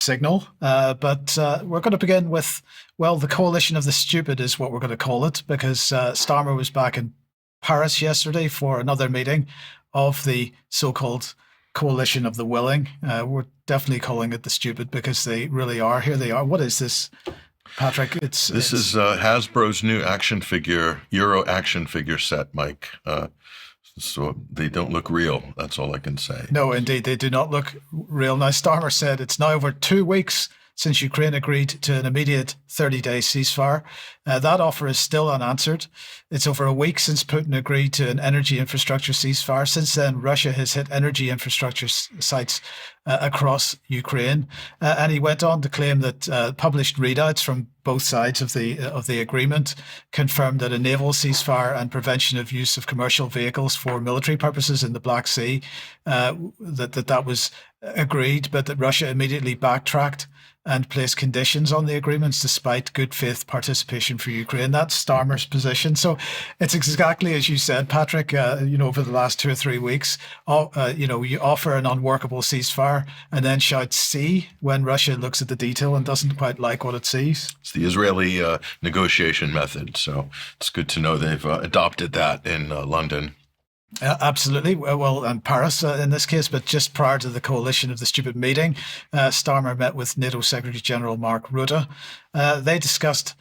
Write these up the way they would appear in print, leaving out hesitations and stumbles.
signal. But we're going to begin with, well, the coalition of the stupid is what we're going to call it, because Starmer was back in Paris yesterday for another meeting of the so-called coalition of the willing. We're definitely calling it the stupid because they really are. Here they are. What is this, Patrick? This is Hasbro's new action figure, Euro action figure set, Mike. So they don't look real. That's all I can say. No, indeed, they do not look real. Now, Starmer said it's now over 2 weeks since Ukraine agreed to an immediate 30-day ceasefire. That offer is still unanswered. It's over a week since Putin agreed to an energy infrastructure ceasefire. Since then, Russia has hit energy infrastructure sites across Ukraine. And he went on to claim that published readouts from both sides of the agreement confirmed that a naval ceasefire and prevention of use of commercial vehicles for military purposes in the Black Sea, that was agreed, but that Russia immediately backtracked and placed conditions on the agreements despite good faith participation for Ukraine. That's Starmer's position. So it's exactly as you said, Patrick, over the last 2 or 3 weeks, you offer an unworkable ceasefire and then shout see when Russia looks at the detail and doesn't quite like what it sees. It's the Israeli negotiation method. So it's good to know they've adopted that in London. Absolutely. Well, and Paris in this case, but just prior to the coalition of the stupid meeting, Starmer met with NATO Secretary General Mark Rutte. They discussed,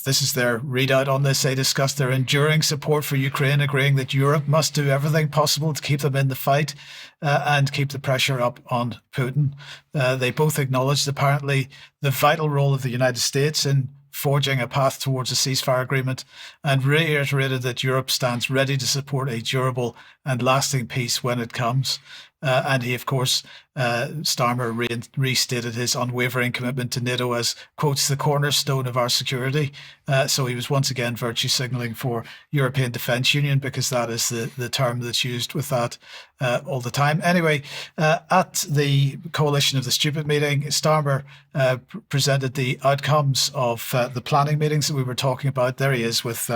this is their readout on this, they discussed their enduring support for Ukraine, agreeing that Europe must do everything possible to keep them in the fight and keep the pressure up on Putin. They both acknowledged apparently the vital role of the United States in forging a path towards a ceasefire agreement, and reiterated that Europe stands ready to support a durable and lasting peace when it comes. And he, of course, Starmer restated his unwavering commitment to NATO as, quotes, the cornerstone of our security. So he was once again virtue signaling for European Defence Union, because that is the term that's used with that all the time. Anyway, at the coalition of the stupid meeting, Starmer presented the outcomes of the planning meetings that we were talking about. There he is with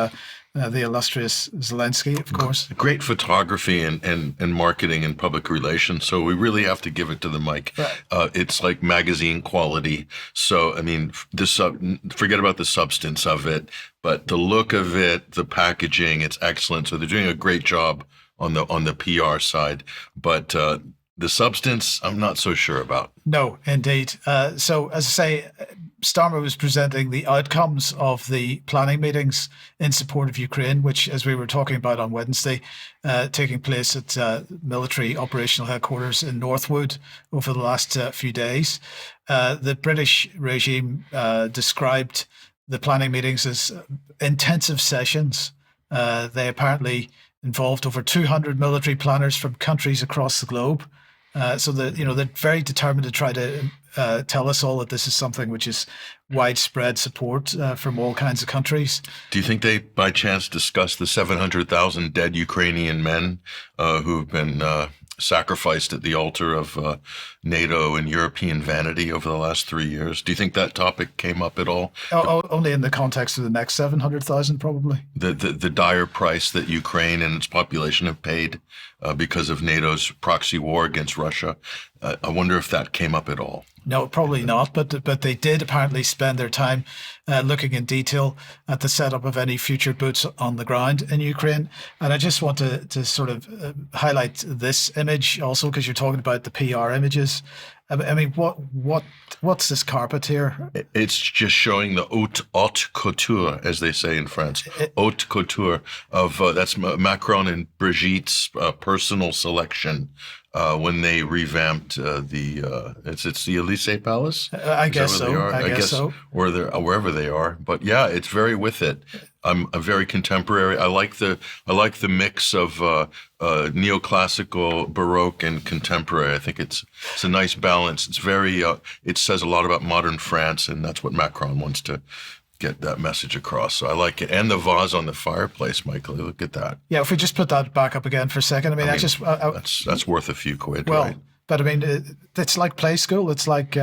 the illustrious Zelenskyy, of course. Great photography and marketing and public relations. So we really have to give it to the Mike. Right. It's like magazine quality. So, I mean, forget about the substance of it, but the look of it, the packaging, it's excellent. So they're doing a great job on the PR side. But the substance, I'm not so sure about. No, indeed. So, as I say, Starmer was presenting the outcomes of the planning meetings in support of Ukraine, which, as we were talking about on Wednesday, taking place at military operational headquarters in Northwood over the last few days. The British regime described the planning meetings as intensive sessions. They apparently involved over 200 military planners from countries across the globe. So they're very determined to try to tell us all that this is something which is widespread support from all kinds of countries. Do you think they, by chance, discussed the 700,000 dead Ukrainian men who've been sacrificed at the altar of NATO and European vanity over the last 3 years? Do you think that topic came up at all? Only in the context of the next 700,000, probably. The dire price that Ukraine and its population have paid because of NATO's proxy war against Russia. I wonder if that came up at all. No, probably not. But they did apparently spend their time looking in detail at the setup of any future boots on the ground in Ukraine. And I just want to sort of highlight this image also, because you're talking about the PR images. I mean, what's this carpet here? It's just showing the haute couture, as they say in France. Haute couture of that's Macron and Brigitte's personal selection when they revamped it's the Élysée Palace. I guess so. I guess so. Or wherever they are. But yeah, it's very with it. I'm a very contemporary. I like the mix of neoclassical, Baroque, and contemporary. I think it's a nice balance. It's very. It says a lot about modern France, and that's what Macron wants to get that message across. So I like it. And the vase on the fireplace, Michael. Look at that. Yeah, if we just put that back up again for a second. I mean that's worth a few quid. Well, right? But I mean, it's like play school. It's like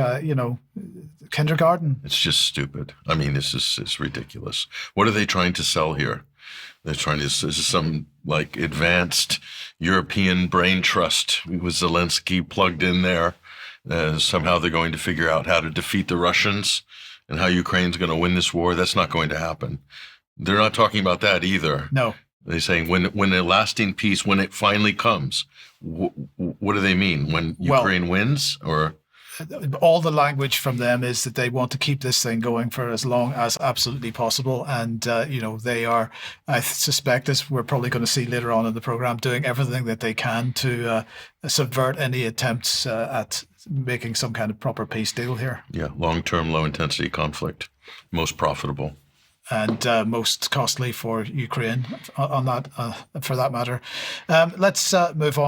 kindergarten. It's just stupid. I mean, it's ridiculous. What are they trying to sell here? They're trying to. This is some like advanced European brain trust with Zelenskyy plugged in there. somehow they're going to figure out how to defeat the Russians and how Ukraine's going to win this war. That's not going to happen. They're not talking about that either. No. They're saying when a lasting peace, when it finally comes, what do they mean? When Ukraine wins, or? All the language from them is that they want to keep this thing going for as long as absolutely possible. And, they are, I suspect, as we're probably going to see later on in the program, doing everything that they can to subvert any attempts at making some kind of proper peace deal here. Yeah, long-term, low-intensity conflict, most profitable. And most costly for Ukraine on that, for that matter. Let's move on.